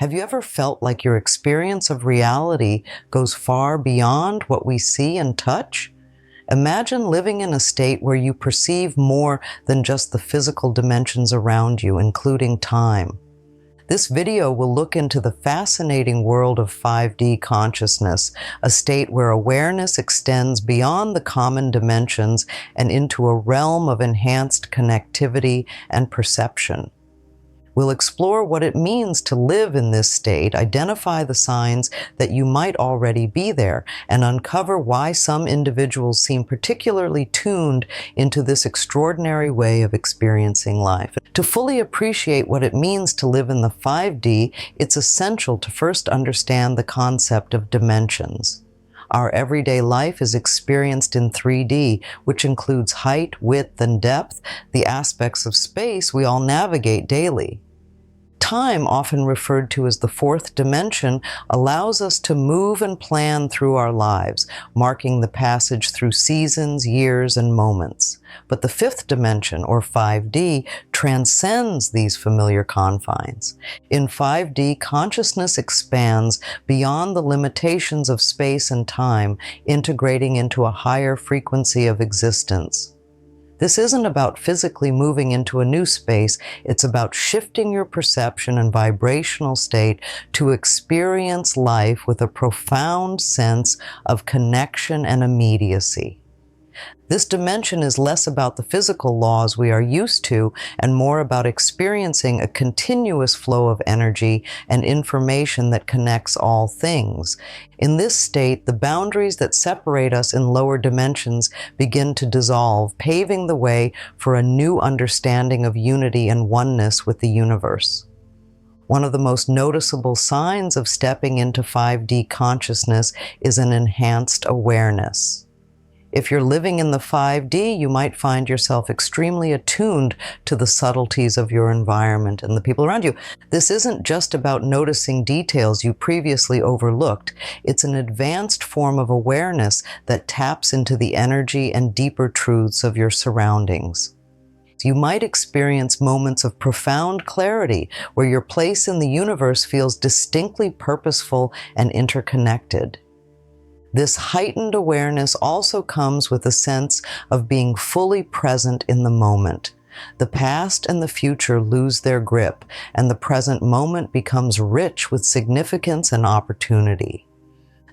Have you ever felt like your experience of reality goes far beyond what we see and touch? Imagine living in a state where you perceive more than just the physical dimensions around you, including time. This video will look into the fascinating world of 5D consciousness, a state where awareness extends beyond the common dimensions and into a realm of enhanced connectivity and perception. We'll explore what it means to live in this state, identify the signs that you might already be there, and uncover why some individuals seem particularly tuned into this extraordinary way of experiencing life. To fully appreciate what it means to live in the 5D, it's essential to first understand the concept of dimensions. Our everyday life is experienced in 3D, which includes height, width, and depth, the aspects of space we all navigate daily. Time, often referred to as the fourth dimension, allows us to move and plan through our lives, marking the passage through seasons, years, and moments. But the fifth dimension, or 5D, transcends these familiar confines. In 5D, consciousness expands beyond the limitations of space and time, integrating into a higher frequency of existence. This isn't about physically moving into a new space, it's about shifting your perception and vibrational state to experience life with a profound sense of connection and immediacy. This dimension is less about the physical laws we are used to and more about experiencing a continuous flow of energy and information that connects all things. In this state, the boundaries that separate us in lower dimensions begin to dissolve, paving the way for a new understanding of unity and oneness with the universe. One of the most noticeable signs of stepping into 5D consciousness is an enhanced awareness. If you're living in the 5D, you might find yourself extremely attuned to the subtleties of your environment and the people around you. This isn't just about noticing details you previously overlooked. It's an advanced form of awareness that taps into the energy and deeper truths of your surroundings. You might experience moments of profound clarity where your place in the universe feels distinctly purposeful and interconnected. This heightened awareness also comes with a sense of being fully present in the moment. The past and the future lose their grip, and the present moment becomes rich with significance and opportunity.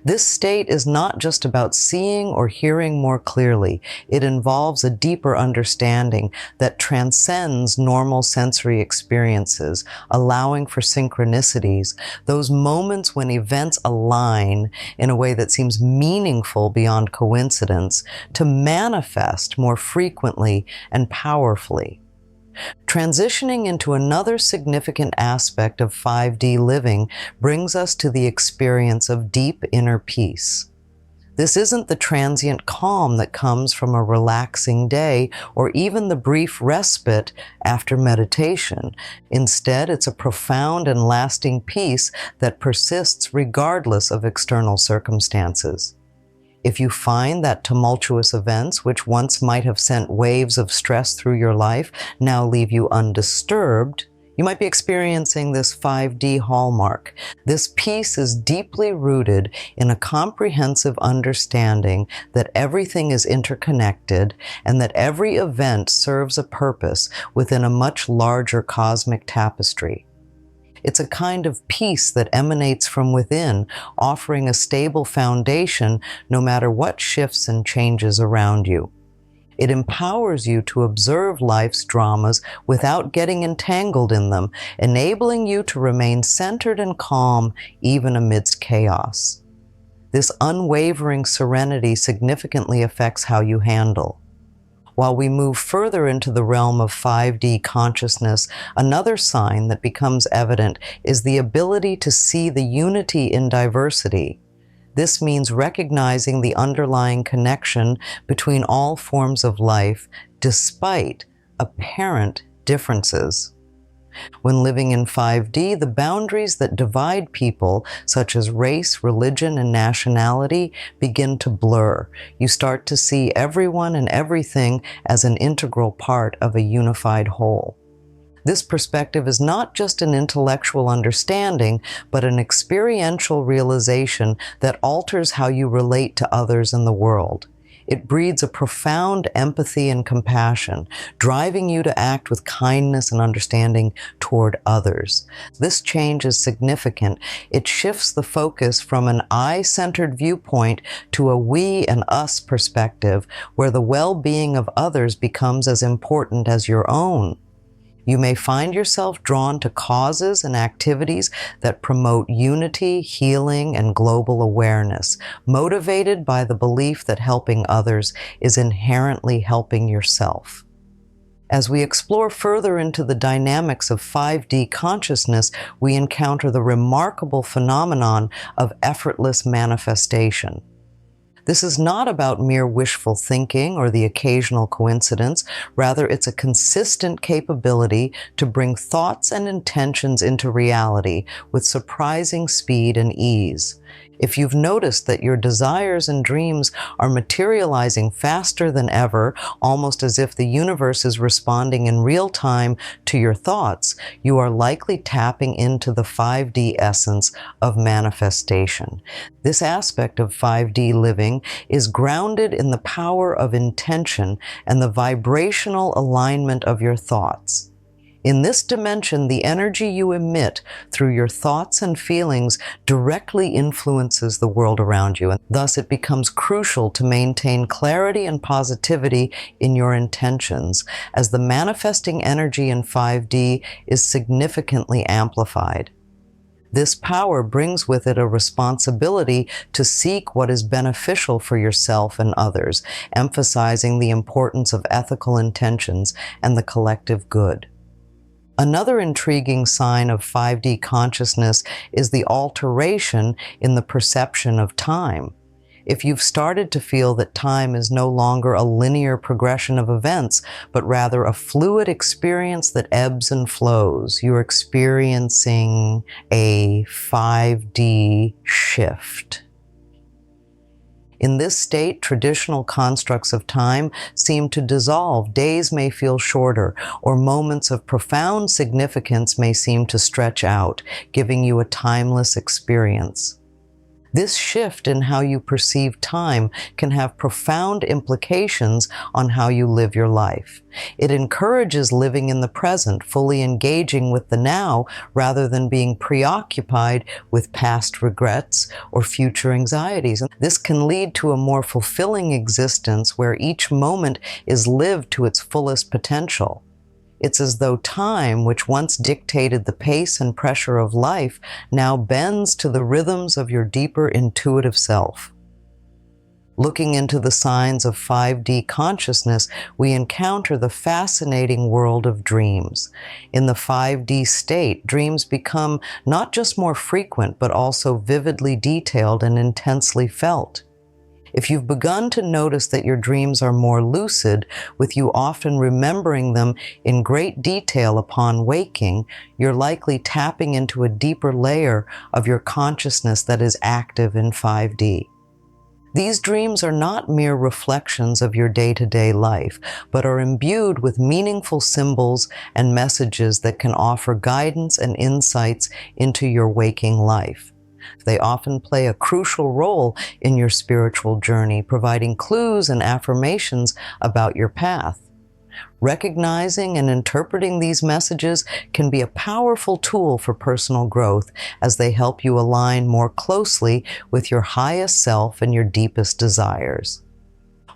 This state is not just about seeing or hearing more clearly. It involves a deeper understanding that transcends normal sensory experiences, allowing for synchronicities, those moments when events align in a way that seems meaningful beyond coincidence, to manifest more frequently and powerfully. Transitioning into another significant aspect of 5D living brings us to the experience of deep inner peace. This isn't the transient calm that comes from a relaxing day or even the brief respite after meditation. Instead, it's a profound and lasting peace that persists regardless of external circumstances. If you find that tumultuous events, which once might have sent waves of stress through your life, now leave you undisturbed, you might be experiencing this 5D hallmark. This peace is deeply rooted in a comprehensive understanding that everything is interconnected and that every event serves a purpose within a much larger cosmic tapestry. It's a kind of peace that emanates from within, offering a stable foundation no matter what shifts and changes around you. It empowers you to observe life's dramas without getting entangled in them, enabling you to remain centered and calm even amidst chaos. This unwavering serenity significantly affects how you handle. While we move further into the realm of 5D consciousness, another sign that becomes evident is the ability to see the unity in diversity. This means recognizing the underlying connection between all forms of life, despite apparent differences. When living in 5D, the boundaries that divide people, such as race, religion, and nationality, begin to blur. You start to see everyone and everything as an integral part of a unified whole. This perspective is not just an intellectual understanding, but an experiential realization that alters how you relate to others in the world. It breeds a profound empathy and compassion, driving you to act with kindness and understanding toward others. This change is significant. It shifts the focus from an I-centered viewpoint to a we and us perspective, where the well-being of others becomes as important as your own. You may find yourself drawn to causes and activities that promote unity, healing, and global awareness, motivated by the belief that helping others is inherently helping yourself. As we explore further into the dynamics of 5D consciousness, we encounter the remarkable phenomenon of effortless manifestation. This is not about mere wishful thinking or the occasional coincidence. Rather, it's a consistent capability to bring thoughts and intentions into reality with surprising speed and ease. If you've noticed that your desires and dreams are materializing faster than ever, almost as if the universe is responding in real time to your thoughts, you are likely tapping into the 5D essence of manifestation. This aspect of 5D living is grounded in the power of intention and the vibrational alignment of your thoughts. In this dimension, the energy you emit through your thoughts and feelings directly influences the world around you, and thus it becomes crucial to maintain clarity and positivity in your intentions, as the manifesting energy in 5D is significantly amplified. This power brings with it a responsibility to seek what is beneficial for yourself and others, emphasizing the importance of ethical intentions and the collective good. Another intriguing sign of 5D consciousness is the alteration in the perception of time. If you've started to feel that time is no longer a linear progression of events, but rather a fluid experience that ebbs and flows, you're experiencing a 5D shift. In this state, traditional constructs of time seem to dissolve. Days may feel shorter, or moments of profound significance may seem to stretch out, giving you a timeless experience. This shift in how you perceive time can have profound implications on how you live your life. It encourages living in the present, fully engaging with the now, rather than being preoccupied with past regrets or future anxieties. And this can lead to a more fulfilling existence where each moment is lived to its fullest potential. It's as though time, which once dictated the pace and pressure of life, now bends to the rhythms of your deeper intuitive self. Looking into the signs of 5D consciousness, we encounter the fascinating world of dreams. In the 5D state, dreams become not just more frequent, but also vividly detailed and intensely felt. If you've begun to notice that your dreams are more lucid, with you often remembering them in great detail upon waking, you're likely tapping into a deeper layer of your consciousness that is active in 5D. These dreams are not mere reflections of your day-to-day life, but are imbued with meaningful symbols and messages that can offer guidance and insights into your waking life. They often play a crucial role in your spiritual journey, providing clues and affirmations about your path. Recognizing and interpreting these messages can be a powerful tool for personal growth, as they help you align more closely with your highest self and your deepest desires.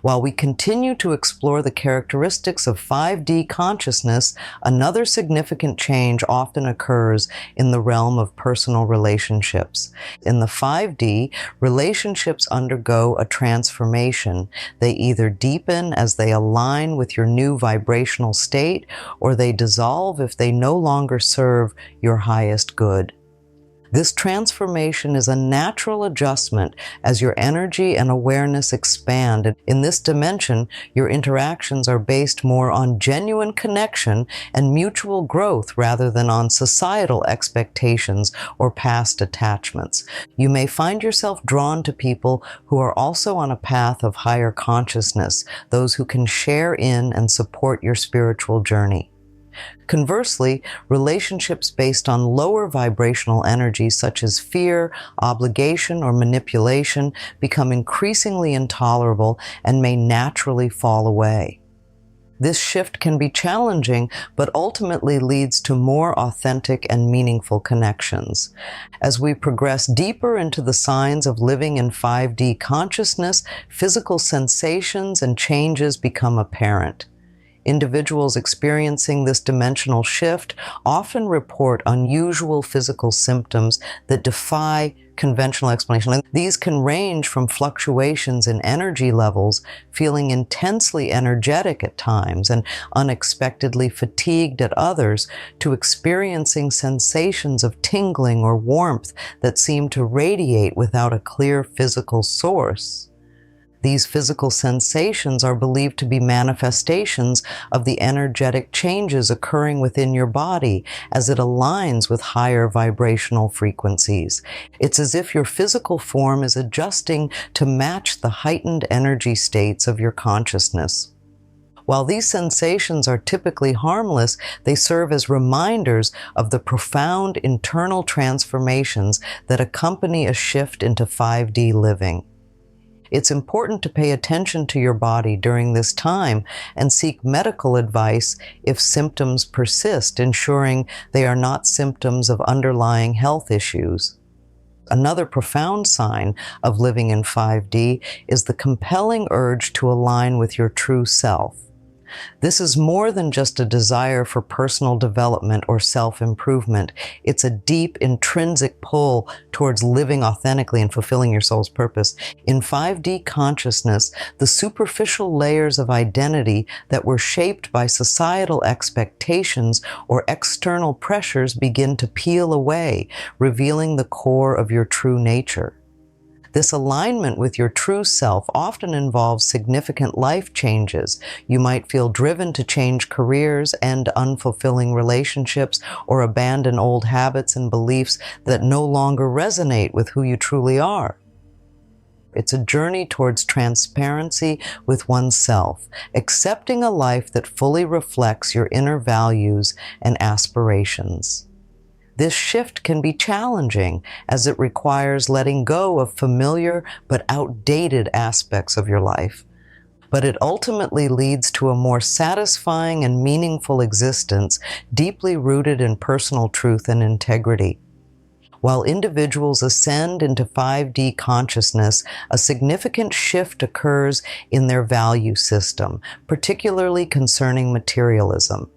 While we continue to explore the characteristics of 5D consciousness, another significant change often occurs in the realm of personal relationships. In the 5D, relationships undergo a transformation. They either deepen as they align with your new vibrational state, or they dissolve if they no longer serve your highest good. This transformation is a natural adjustment as your energy and awareness expand. In this dimension, your interactions are based more on genuine connection and mutual growth rather than on societal expectations or past attachments. You may find yourself drawn to people who are also on a path of higher consciousness, those who can share in and support your spiritual journey. Conversely, relationships based on lower vibrational energies such as fear, obligation, or manipulation become increasingly intolerable and may naturally fall away. This shift can be challenging, but ultimately leads to more authentic and meaningful connections. As we progress deeper into the signs of living in 5D consciousness, physical sensations and changes become apparent. Individuals experiencing this dimensional shift often report unusual physical symptoms that defy conventional explanation. And these can range from fluctuations in energy levels, feeling intensely energetic at times and unexpectedly fatigued at others, to experiencing sensations of tingling or warmth that seem to radiate without a clear physical source. These physical sensations are believed to be manifestations of the energetic changes occurring within your body as it aligns with higher vibrational frequencies. It's as if your physical form is adjusting to match the heightened energy states of your consciousness. While these sensations are typically harmless, they serve as reminders of the profound internal transformations that accompany a shift into 5D living. It's important to pay attention to your body during this time and seek medical advice if symptoms persist, ensuring they are not symptoms of underlying health issues. Another profound sign of living in 5D is the compelling urge to align with your true self. This is more than just a desire for personal development or self-improvement. It's a deep, intrinsic pull towards living authentically and fulfilling your soul's purpose. In 5D consciousness, the superficial layers of identity that were shaped by societal expectations or external pressures begin to peel away, revealing the core of your true nature. This alignment with your true self often involves significant life changes. You might feel driven to change careers, end unfulfilling relationships, or abandon old habits and beliefs that no longer resonate with who you truly are. It's a journey towards transparency with oneself, accepting a life that fully reflects your inner values and aspirations. This shift can be challenging as it requires letting go of familiar but outdated aspects of your life. But it ultimately leads to a more satisfying and meaningful existence, deeply rooted in personal truth and integrity. While individuals ascend into 5D consciousness, a significant shift occurs in their value system, particularly concerning materialism.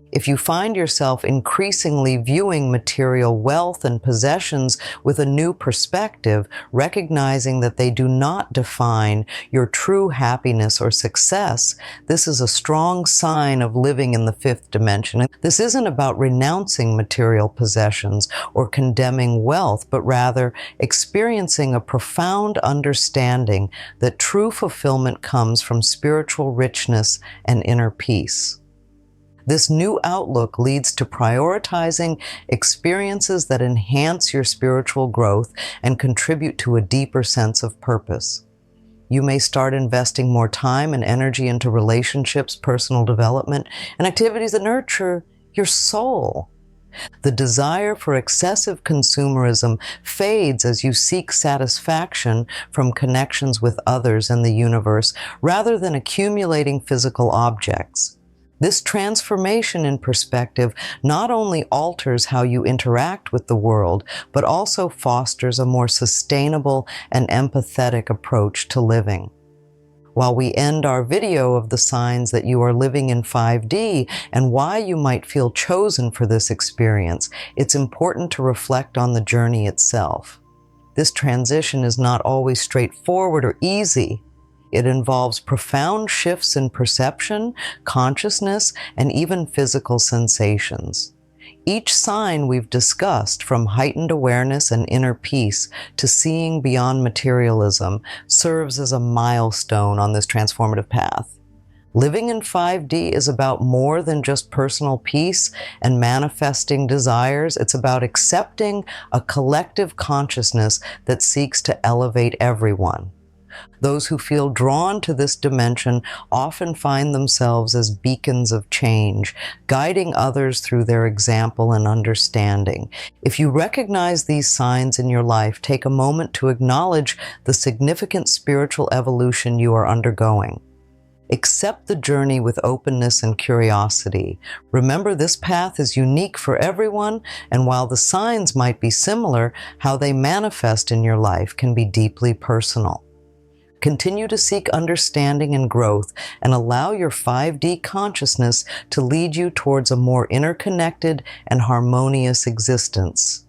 If you find yourself increasingly viewing material wealth and possessions with a new perspective, recognizing that they do not define your true happiness or success, this is a strong sign of living in the fifth dimension. This isn't about renouncing material possessions or condemning wealth, but rather experiencing a profound understanding that true fulfillment comes from spiritual richness and inner peace. This new outlook leads to prioritizing experiences that enhance your spiritual growth and contribute to a deeper sense of purpose. You may start investing more time and energy into relationships, personal development, and activities that nurture your soul. The desire for excessive consumerism fades as you seek satisfaction from connections with others and the universe, rather than accumulating physical objects. This transformation in perspective not only alters how you interact with the world, but also fosters a more sustainable and empathetic approach to living. While we end our video of the signs that you are living in 5D and why you might feel chosen for this experience, it's important to reflect on the journey itself. This transition is not always straightforward or easy. It involves profound shifts in perception, consciousness, and even physical sensations. Each sign we've discussed, from heightened awareness and inner peace to seeing beyond materialism, serves as a milestone on this transformative path. Living in 5D is about more than just personal peace and manifesting desires. It's about accepting a collective consciousness that seeks to elevate everyone. Those who feel drawn to this dimension often find themselves as beacons of change, guiding others through their example and understanding. If you recognize these signs in your life, take a moment to acknowledge the significant spiritual evolution you are undergoing. Accept the journey with openness and curiosity. Remember, this path is unique for everyone, and while the signs might be similar, how they manifest in your life can be deeply personal. Continue to seek understanding and growth, and allow your 5D consciousness to lead you towards a more interconnected and harmonious existence.